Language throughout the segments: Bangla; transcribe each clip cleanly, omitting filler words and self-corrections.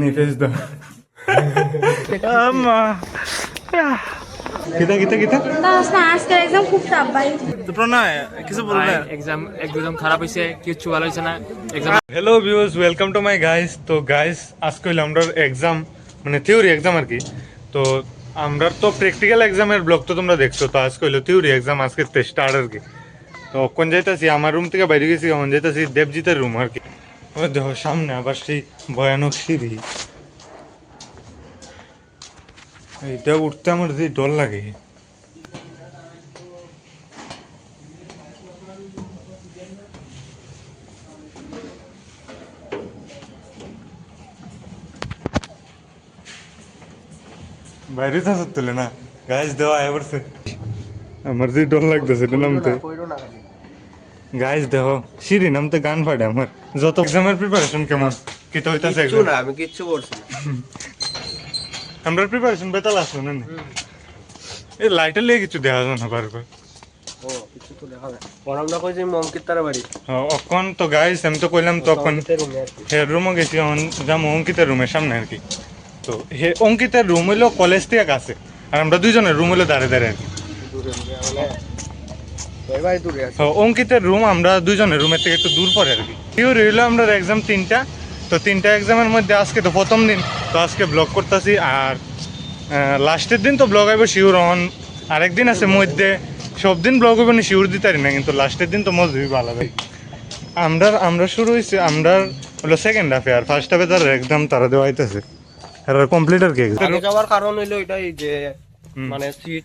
নি ফেস দাও আম্মা কিতা কিতা কিতা আজকের এক্সাম খুব টাফ ভাই। তো প্রণয় কিছু বলবে এক্সাম একদম খারাপ হয়েছে, কিছু ভালো হয়েছে না exam. Hello viewers, welcome to my guys. তো গাইস আজকে হইলো আমরা এক্সাম, মানে থিওরি এক্সাম আর কি। তো আমরা তো প্র্যাকটিক্যাল এক্সামের ব্লগ তো তোমরা দেখছো, তো আজকে হইলো থিওরি এক্সাম, আজকে স্টার্ট আর কি। তো কোন যাইতাছি, আমার রুম থেকে বাইরে গেছি, এখন যাইতাছি দেবজিতের রুম আর কি। ওই দেখো সামনে আবার সেই ভয়ানক সিঁড়ি, এইটা উঠতে আমার যে ডর লাগে। বাইরে থাকার তুলে না গাছ দেওয়া এবারছে, আমার যে ডর লাগতেছে এটা নামতে। গাইস দেখো সিঁড়ি নামতে গান ফাটে আমার। যত এক্সামের প্রিপারেশন কেমন কিটা হইতাছে এক্সাম? না আমি কিচ্ছু বলছি না, আমরা প্রিপারেশন বেতাল আসলো না এই লাইটার লিয়ে কিছু দেখা যায় না বারবার। ও কিছু তো দেখা যায় বরং না কই যে অঙ্কিত তার বাড়ি অখন তো গাইস আমি তো কইলাম তখন রুমে আর কি। হের রুমও গেছি, এখন যাবো অঙ্কিতের রুমের সামনে আর কি। তো হে অঙ্কিতের রুম হইলো কলেজ থেকে কাছে, আর আমরা দুইজনের রুম হইলো দাঁড়ে দাঁড়ে আর কি। এবারে দূরে আছে অঙ্কিতের রুম আমরা দুইজনের রুমের থেকে একটু দূর পরে আর কি। থিওরি হইলো আমরা এক্সাম তিনটা, তো তিনটা এক্সামের মধ্যে আজকে তো প্রথম দিন, তো আজকে ব্লগ করতেছি। আর লাস্টের দিন তো ব্লগ আইব শিওর, অন আরেকদিন আছে মধ্যে, সব দিন ব্লগ হইব না শিওর দিতে পারি না, কিন্তু লাস্টের দিন তো মজা হইব আলাদা। আমরা শুরু হয়েছে, আমরা হলো সেকেন্ড হাফে, আর ফার্স্ট হাফে তার একদম তারা দেওয়া হইতেছে আর কমপ্লিট আর কি। আগে যাওয়ার কারণ হইলো এটাই যে মানে সিট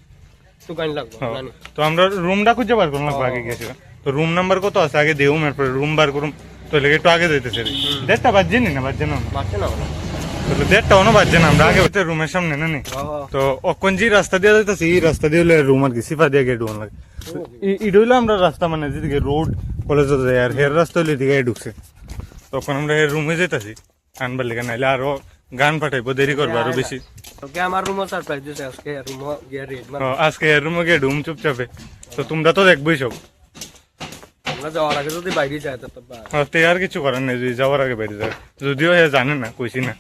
তো গাইন লাগবে জানি। তো আমরা রুমটা খুঁজে বার করলাম, আগে গেছিলাম। তো রুম নাম্বার কত আছে আগে দেও, এরপরে রুম বার করুম। তো লেগে একটু আগে যাইতেছে, দেড়টা বাজছে নি না, বাজছে না পারছে না তাহলে দেড়টা অন্য বাজছে না, আমরা আগে রুমের সামনে না নি। তো অকন যে রাস্তা দিয়ে যাইতেছে, এই রাস্তা দিয়ে হলে রুম আর কি, সিফা দিয়ে গেট ওন লাগে। এটা হইলো আমরা রাস্তা, মানে যেদিকে রোড কলেজ যায়, আর হের রাস্তা হইলে এদিকে ঢুকছে। তখন আমরা হের রুমে যেতেছি আনবার লেগে, নাইলে আরো গান পাঠাইবো, দেরি করবো আরো বেশি। ওকে আমার রুমও সারপ্রাইজ দিছে আজকে, রুমও গিয়ে রেড মানে আজকে এর রুমে গিয়ে ঢুম চুপচাপে। তো তোমরা তো দেখবোই সব, আমরা যাওয়ার আগে যদি বাইরে যায় তো তে আর কিছু করার নেই, যদি যাওয়ার আগে বাইরে যায়। যদিও হে জানে না, কইছি না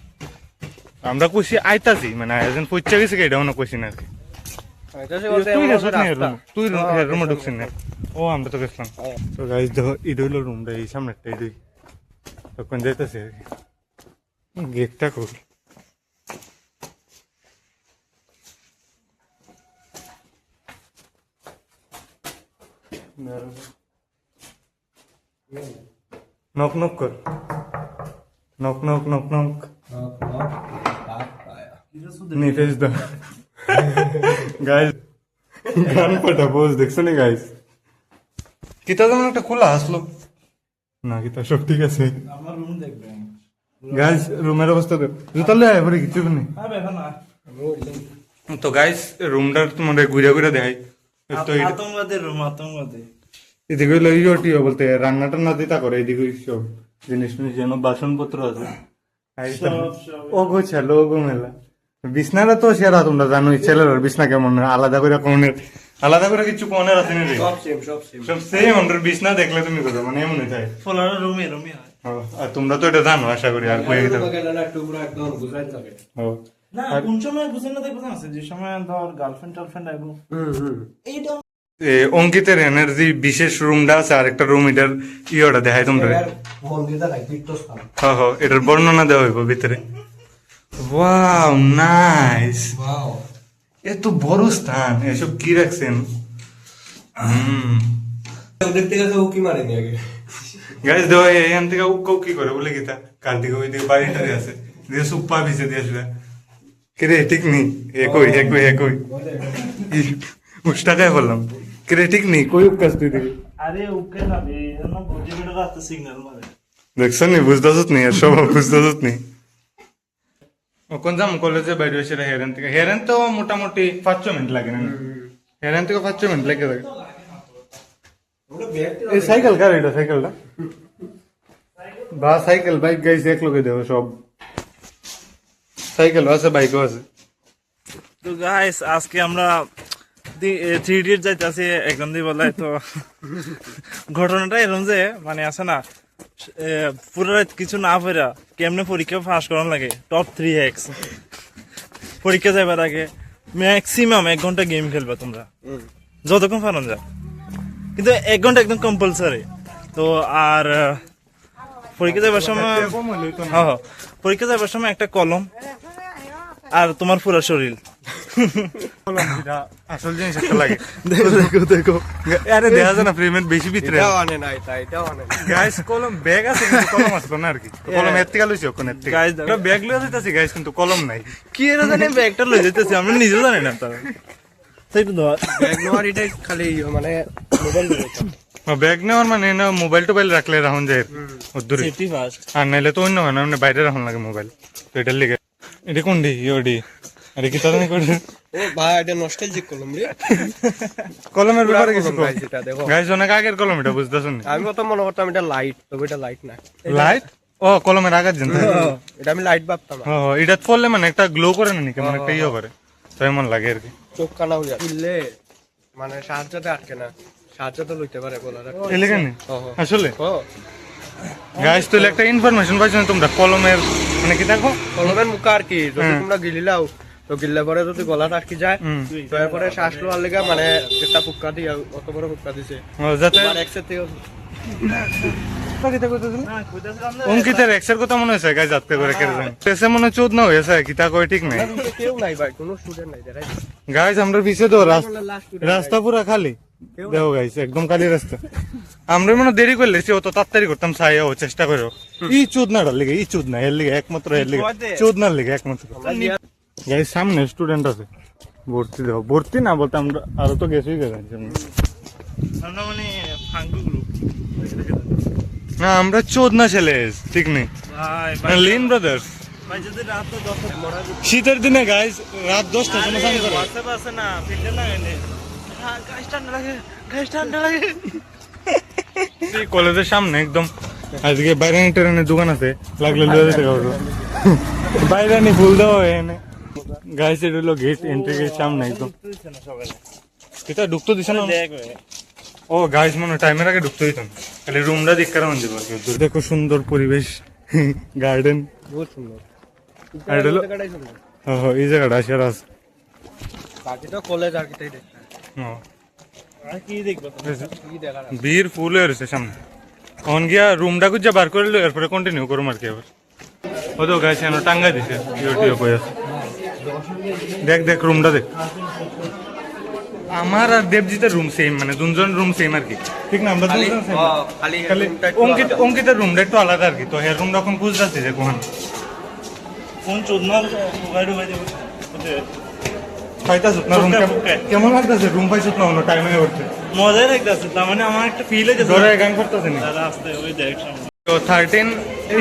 আমরা, কইছি আইতাছি, মানে আয়োজন পৌঁছে গেছে, এটাও না কইছি না আর কি। তুই রুমে ঢুকছিস না? ও আমরা তো গেছিলাম। তো গাইজ দেখো এটা হইলো রুমটা, এই সামনে একটা এটাই। তখন যাইতেছে আর কি, গেটটা খুল। নক নক কর, নক নক নক নক নি ফেস দাও গাইজ, গান ফাটা পোজ দেখছো নি গাইজ? কিতা যেমন একটা খোলা আসলো না, কিতা সব ঠিক আছে? গাইজ রুমের অবস্থা তো জুতালে এবারে কিছু নেই। তো গাইজ রুমটার তোমার ঘুরে ঘুরে দেখাই। তো এদিকে হইলো ইটি বলতে রান্না টান্না দিতা করে, এদিকে সব জিনিস যেন বাসনপত্র আছে, ও গোছালো ও গো মেলা। বিছনাটা তো সেরা, তোমরা জানোই ছেলের বিছনা কেমন, আলাদা করে কোনের, আলাদা করে কিছু কোনের আছে না, সব সেম। আমরা বিছনা দেখলে তুমি কথা মানে এমন হয় রুমে। আর তোমরা তো এটা জানো আশা করি, আর কই গেছো না কোন সময় বুঝেন না, দেখবেন আছে যে সময় ধর গার্লফ্রেন্ড টার্লফ্রেন্ড আইবো এইটা। অঙ্কিতের এনার্জি বিশেষ রুমটা আছে, আর একটা রুম এটার ইয়েটা দেখাই তোমরা। হ্যাঁ এটার বর্ণনা দেওয়া হইব ভিতরে। ওয়াও নাইস, এত বড় স্থান, এসব কি রাখছেন? দেখতে গেছে ও কি মারেনি আগে গাইস দেওয়া এখান থেকে উক্কাও কি করে বলে গীতা, কার দিকে ওই দিকে বাড়িটারে আছে দিয়ে সুপ্পা ভিজে দিয়েছিল। কিরে ঠিক নেই, একই একই একই উষ্টাকায় বললাম, কিরে ঠিক নেই কই উক্কাস তুই দিকে? আরে ওকে না বে না, বুঝে বেটা রাস্তা সিগন্যাল মারে দেখছ নি, বুঝতেছত নি, আর সব বুঝতেছত নি। কোন যাম কলেজে বাইরে এসে হেরেন থেকে, হেরেন তো মোটামুটি 5 মিনিট লাগে না, হেরেন থেকে 5 মিনিট লাগে থাকে। এই সাইকেল কার এটা? সাইকেলটা বা সাইকেল বাইক গাইস এক লোকে দেবো সব, সাইকেল আছে বাইকও আছে। তো গাইস আজকে আমরা 3 ইডিয়ট যাইতেছি এক্সাম দিয়ে বলাই। তো ঘটনাটা এরকম যে মানে আছে না, পুরো রাত কিছু না পড়া কেমনে পরীক্ষা পাস করার লাগে টপ 3x পরীক্ষা যাবার আগে ম্যাক্সিমাম 1 ঘন্টা গেম খেলবা তোমরা যতক্ষণ পারো যা, কিন্তু 1 ঘন্টা একদম কম্পালসারি। তো আর পরীক্ষা যাবার সময় হ্যাঁ পরীক্ষা যাবার সময় একটা কলম আর তোমার পুরো শরীর। কলম যেটা আসল জিনিস একটা লাগে। দেখো দেখো দেখো আরে দেখা যায় না ফ্রেমের বেশি ভিতরে এটাও আনে না, এটাও আনে না। গাইস কলম ব্যাগ আছে কিন্তু কলম আসলো না আর কি। কলম এর থেকে লইছি ওখানে থেকে Guys, দেখো। আমরা ব্যাগ লইয়া যাইতাছি গাইস কিন্তু কলম নাই। কি এর জানি ব্যাগটা লয়ে যেতেছি আমরা নিজেও জানি না তার তাই তো ব্যাগ নেওয়ার এটাই খালি মানে মোবাইল ব্যাগ নেওয়ার মানে না মোবাইল টোবাইল রাখলে রাখুন যায় দূরে, সেফটি ফার্স্ট। আর নাইলে তো অন্য হয় না, মানে বাইরে রাখুন লাগে মোবাইল। তো এটার লিগে এটা কোন ডি ইয়োডি আরে কি তারা করে ও ভাই এটা নস্টালজিক কলম রে। কলমের ব্যাপারে কিছু কলম guys, এটা দেখো। গাইস অনেক আগের কলম এটা বুঝতেছেন। আমি কত মনে করতাম এটা লাইট, তবে এটা লাইট না, লাইট ও কলমের আগার জন্য এটা আমি লাইট ভাবতাম। এটা পড়লে মানে একটা গ্লো করে না কেমন একটা ইয়ে করে, তো এমন লাগে আর কি। চোখ কানা হয়ে যায় কিনলে মানে সাহায্যতে আটকে না, সাহায্য তো লইতে পারে বলার। এই লেগে নি আসলে ও গাইস তো একটা ইনফরমেশন পাইছেন তোমরা কলমের মানে কি দেখো কলমের মুখ আর কি যদি তোমরা গিলিলাও তো গিললে পরে যদি গলাটা আটকে যায় তো এরপরে শ্বাস লওয়ার লেগে মানে একটা ফুক্কা দিয়ে অত বড় ফুক্কা দিছে যাতে আমার একসাথে অঙ্কিতের এক্সের কথা মনে হয়েছে গাইস আজকে করে কেড়ে যান পেছে মনে চোদ না হয়েছে কিতা কয় ঠিক নাই কেউ নাই ভাই, কোনো স্টুডেন্ট নাই দেখাই। গাইস আমরা পিছিয়ে তো রাস্তা পুরা খালি দেখো গাইস একদম খালি রাস্তা। আমরা মনে দেরি করলে সে অত তাড়াতাড়ি করতাম চাই ও চেষ্টা করো ই চোদ না লেগে ই চোদ না এর লিগে একমাত্র এর লিগে চোদ না লেগে একমাত্র। গাইস সামনে স্টুডেন্ট আছে ভর্তি দেখো, ভর্তি না বলতে আমরা আরো তো গেছই গেছি আমরা মানে ফাঙ্গু গ্রুপ না আমরা চোদ না ছেলে ঠিক নেই ভাই লিন ব্রাদার্স। ভাই যদি রাত তো 10 মরা শীতের দিনে গাইস রাত 10টার সময় স্নান করে WhatsApp আছে না ফিল্টার লাগাইলে গাইস ঠান্ডা লাগে, গাইস ঠান্ডা লাগে। এই কলেজের সামনে একদম আজকে বাইরানি টেরানির দোকান আছে লাগলে লয়ে যেতে পারবো। বাইরানি ফুল দেওয়া এনে গাইস এটা হলো গেট এন্ট্রি গেট সামনে একদম এটা ঢুকতে দিছে না। দেখ ও গাইস মনে টাইমের আগে ঢুকতে দিতাম খালি রুমটা দিক কারণ যাবো আর কি। দেখো সুন্দর পরিবেশ গার্ডেন বহুত সুন্দর। আর এটা হলো জায়গাটাই সুন্দর। এই জায়গাটা আসার আছে বাকি তো কলেজ আর কিটাই দেখতে আর কি দেখবো তুমি? কি দেখার আছে? বীর ফুল হয়ে রয়েছে সামনে অন গিয়া রুমটা খুঁজা বার করে লো এরপরে কন্টিনিউ করুম আর কি আবার। ও তো গাইছে টাঙ্গা দিছে ইউটিউবে কই আছে দেখ দেখ রুমটা দেখ। আমার আর দেবজিতের রুম সেম মানে দুজন রুম সেম আর কি ঠিক না আমরা দুজন সেম খালি খালি অঙ্কিতের রুমটা একটু আলাদা আর কি। তো হের রুমটা এখন খুঁজতেছি যে কোন কোন চোদনার মোবাইল ডুবাই দেবো পাইতাছ না রুম কেমন লাগতেছে রুম পাইছ না অন্য টাইমে করতে মজাই লাগতেছে। তার মানে আমার একটা ফিল হয়েছে ধরে গান করতেছে না। দাদা আসতে ওই ডাইরেকশন তো 13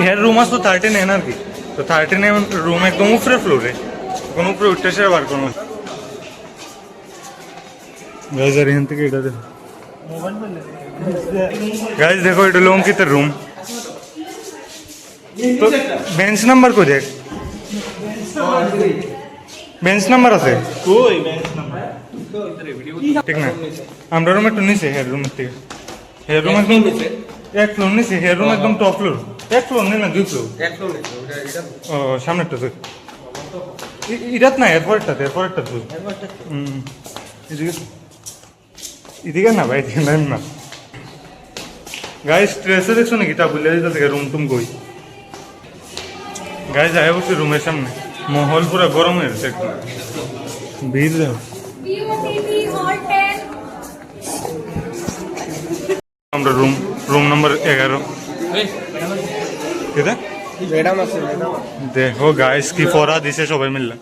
হের রুম আছে তো 13 এন আর কি। তো 13 রুম একদম উপরে ফ্লোরে কোন উপরে উঠতে সে বার কোনো গাইজ আর এখান থেকে এটা দেখো গাইজ দেখো এটা হলো অঙ্কিতের রুম। তো বেঞ্চ নাম্বার কই দেখ বেঞ্চ নাম্বার আছে কই বেঞ্চ নাম্বার ঠিক না আমরা রুম একটু নিচে হেয়ার রুমের থেকে হেয়ার রুম একদম এক ফ্লোর নিচে হেয়ার রুম একদম টপ ফ্লোর এক ফ্লোর নেই না 2 ফ্লোর ও সামনেরটা তো ইরাত না এরপরেরটা তো এদিকে এদিকে না ভাই এদিকে না গাইস স্ট্রেসে দেখছো নাকি তা বলে দিতে থেকে রুম টুম কই গাইস আয় বসে রুমের সামনে মহল পুরো গরম হয়ে গেছে একদম ভিড় দেখো আমরা রুম নাম্বার 11 এটা ম্যাডাম আছে ম্যাডাম দেখো গাইস কি ফরা দিছে সবাই মিললে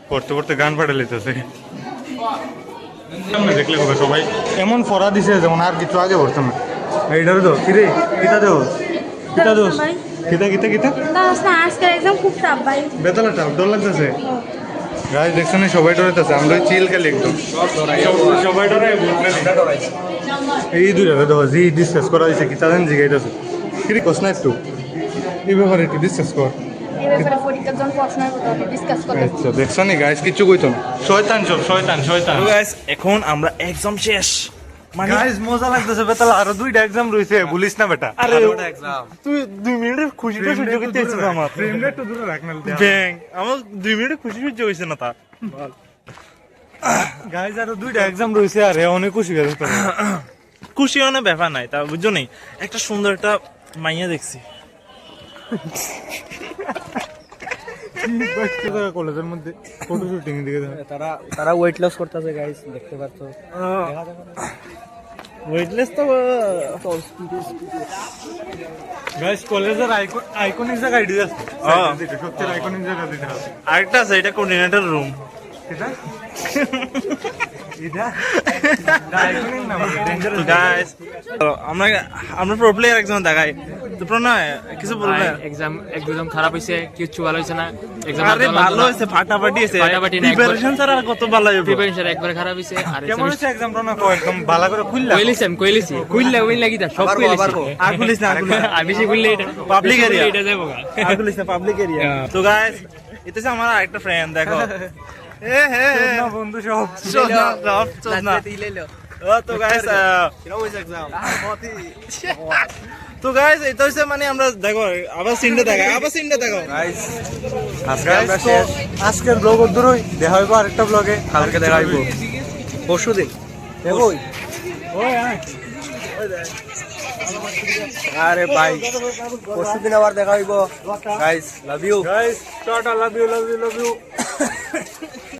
পড়তে পড়তে গান ফাটে লেতেছে সামনে দেখলে হবে সবাই এমন ফরা দিছে যেমন আর কিছু আগে পড়তাম না এইটার তো কিরে কিতা দেও কিতা দোস কিতা না আজকের এক্সাম খুব টাফ ভাই। বেতালা টাপ ডর লাগতেছে গাইস দেখছো না সবাই ডরাইতেছে আমরা চিল খেলি একদম সবাই ডরাই এই দুই দেখো জি ডিসকাস করা হয়েছে কি তাদের জিগাইতেছে কিরে কোস না একটু এই ব্যাপারে একটু ডিসকাস কর এই ব্যাপারে পরীক্ষার জন্য পড়াশোনার কথা ডিসকাস করতে। আচ্ছা দেখছো নি গাইস কিচ্ছু কইতো না শয়তান সব শয়তান গাইস এখন আমরা এক্সাম শেষ মানে গাইস মজা লাগতেছে বেতাল, আরো 2টা এক্সাম রইছে, বলিস না বেটা। আরে এক্সাম তুই 2 মিনিটের খুশিটা সহ্য করতে পারছিস না আমার ফ্রেমটা একটু দূরে রাখ না। ব্যাং আমার 2 মিনিটের খুশি সহ্য হইছে না তার। গাইস আরো 2টা এক্সাম রইছে, আর অনেক খুশি গেছে তো। খুশি হওয়ার ব্যাপার নাই, তা বুঝছো নি, একটা সুন্দর একটা মাইয়া দেখছি। কলেজের মধ্যে ফটো শুটিং দিকে তারা ওয়েট লস করতেছে গাইস, দেখতে পাচ্ছ। ওয়েটলেস তো গাইস কলেজের আইকনিক জায়গা আইডি আছে, হ্যাঁ। সবচেয়ে আইকনিক জায়গা দিতে হবে। আরেকটা আছে, এটা কোঅর্ডিনেটর রুম। এটা এটা আইকনিক না, ডেঞ্জারাস। গাইস আমরা প্রো প্লেয়ার একজন দেখাই তো, প্রণয় কিছু বলবে? এক্সাম একদম খারাপ হয়েছে, কিছু ভালো হয়েছে না। এক্সাম আরে ভালো হয়েছে, ফাটাফাটি হয়েছে, ফাটাফাটি না, প্রিপারেশন ছাড়া আর কত ভালো হবে। প্রিপারেশন একবার খারাপ হয়েছে। আর কেমন হচ্ছে এক্সাম না, কো একদম ভালো করে খুললা। কইলিছি কুইল্লা গিতা সব কইলিছি। আর পুলিশ না, আর পুলিশ না। আর বেশি কইলে এটা Public area। এটা যাবো গা। আর পুলিশ না, পাবলিক এরিয়া। তো গাইস এটা হচ্ছে আমার আরেকটা ফ্রেন্ড, দেখো এ হে না বন্ধু সব চোদনা। ও তো গাইস তো গাইস এটা হচ্ছে মানে আমরা দেখো আবার সিনটা দেখো গাইস আজকে গাইস আমরা তো শেষ, আজকের ব্লগ দূরই দেখা হইব আরেকটা ব্লগে। কালকে দেখা হইব, পরশুদিন দেখোই। ওই আয়। আরে ভাই পরশুদিন আবার দেখা হইব guys, love you. Guys, tata, love you.